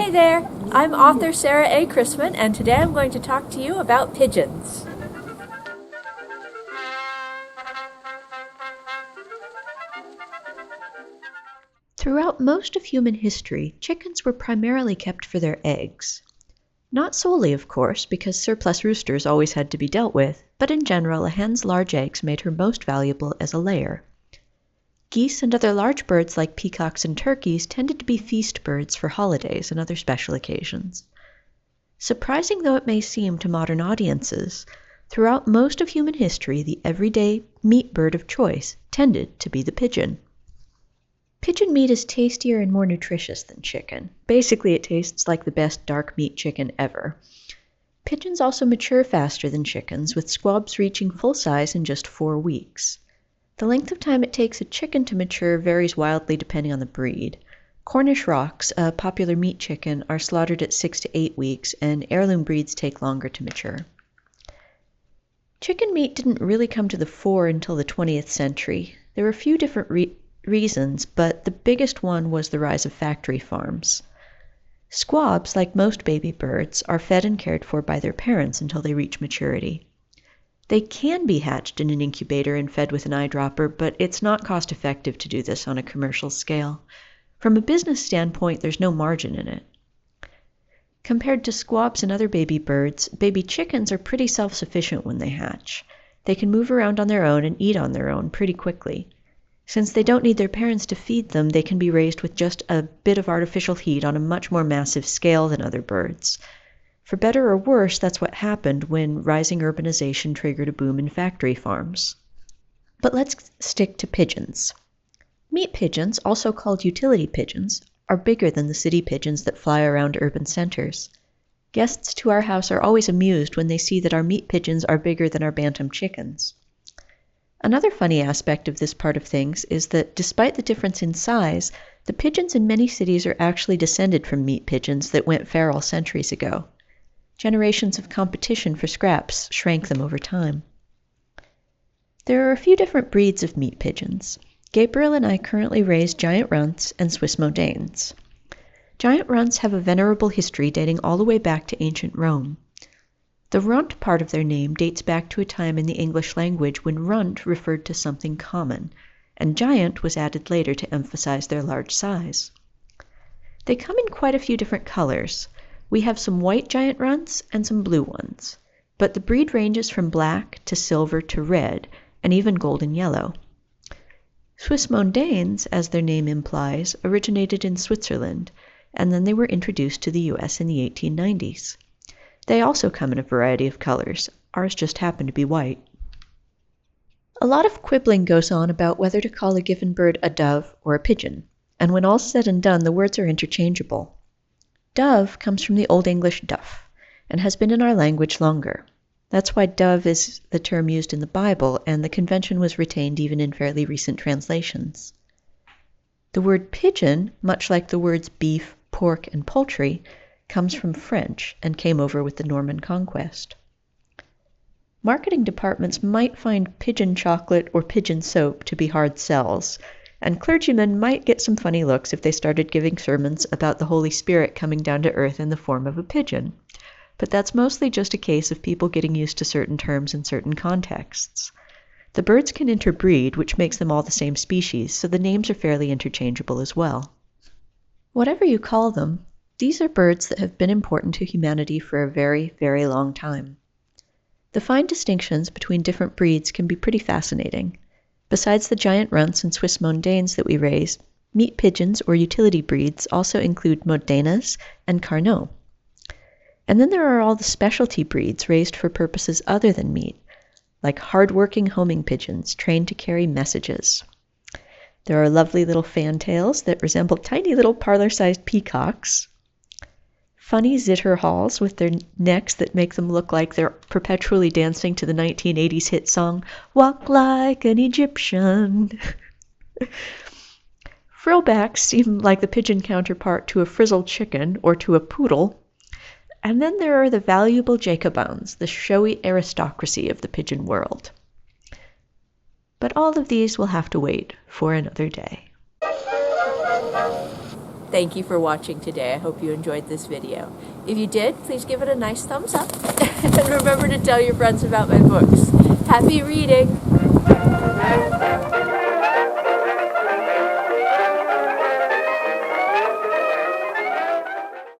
Hi there, I'm author Sarah A. Chrisman, and today I'm going to talk to you about pigeons. Throughout most of human history, chickens were primarily kept for their eggs. Not solely, of course, because surplus roosters always had to be dealt with, but in general a hen's large eggs made her most valuable as a layer. Geese and other large birds like peacocks and turkeys tended to be feast birds for holidays and other special occasions. Surprising though it may seem to modern audiences, throughout most of human history the everyday meat bird of choice tended to be the pigeon. Pigeon meat is tastier and more nutritious than chicken. Basically, it tastes like the best dark meat chicken ever. Pigeons also mature faster than chickens, with squabs reaching full size in just 4 weeks. The length of time it takes a chicken to mature varies wildly depending on the breed. Cornish rocks, a popular meat chicken, are slaughtered at 6 to 8 weeks, and heirloom breeds take longer to mature. Chicken meat didn't really come to the fore until the 20th century. There were a few different reasons, but the biggest one was the rise of factory farms. Squabs, like most baby birds, are fed and cared for by their parents until they reach maturity. They can be hatched in an incubator and fed with an eyedropper, but it's not cost effective to do this on a commercial scale. From a business standpoint, there's no margin in it. Compared to squabs and other baby birds, baby chickens are pretty self-sufficient when they hatch. They can move around on their own and eat on their own pretty quickly. Since they don't need their parents to feed them, they can be raised with just a bit of artificial heat on a much more massive scale than other birds. For better or worse, that's what happened when rising urbanization triggered a boom in factory farms. But let's stick to pigeons. Meat pigeons, also called utility pigeons, are bigger than the city pigeons that fly around urban centers. Guests to our house are always amused when they see that our meat pigeons are bigger than our bantam chickens. Another funny aspect of this part of things is that despite the difference in size, the pigeons in many cities are actually descended from meat pigeons that went feral centuries ago. Generations of competition for scraps shrank them over time. There are a few different breeds of meat pigeons. Gabriel and I currently raise giant runts and Swiss Modanes. Giant runts have a venerable history dating all the way back to ancient Rome. The runt part of their name dates back to a time in the English language when runt referred to something common, and giant was added later to emphasize their large size. They come in quite a few different colors. We have some white giant runts and some blue ones, but the breed ranges from black to silver to red, and even golden yellow. Swiss Modanes, as their name implies, originated in Switzerland, and then they were introduced to the U.S. in the 1890s. They also come in a variety of colors. Ours just happen to be white. A lot of quibbling goes on about whether to call a given bird a dove or a pigeon, and when all's said and done, the words are interchangeable. Dove comes from the Old English duff, and has been in our language longer. That's why dove is the term used in the Bible, and the convention was retained even in fairly recent translations. The word pigeon, much like the words beef, pork, and poultry, comes from French and came over with the Norman conquest. Marketing departments might find pigeon chocolate or pigeon soap to be hard sells, and clergymen might get some funny looks if they started giving sermons about the Holy Spirit coming down to earth in the form of a pigeon. But that's mostly just a case of people getting used to certain terms in certain contexts. The birds can interbreed, which makes them all the same species, so the names are fairly interchangeable as well. Whatever you call them, these are birds that have been important to humanity for a very, very long time. The fine distinctions between different breeds can be pretty fascinating. Besides the giant runts and Swiss Modanes that we raise, meat pigeons or utility breeds also include Modenas and Carnot. And then there are all the specialty breeds raised for purposes other than meat, like hard-working homing pigeons trained to carry messages. There are lovely little fantails that resemble tiny little parlor-sized peacocks, funny zitterhals with their necks that make them look like they're perpetually dancing to the 1980s hit song, "Walk Like an Egyptian." Frillbacks seem like the pigeon counterpart to a frizzled chicken or to a poodle. And then there are the valuable Jacobins, the showy aristocracy of the pigeon world. But all of these will have to wait for another day. Thank you for watching today. I hope you enjoyed this video. If you did, please give it a nice thumbs up. And remember to tell your friends about my books. Happy reading!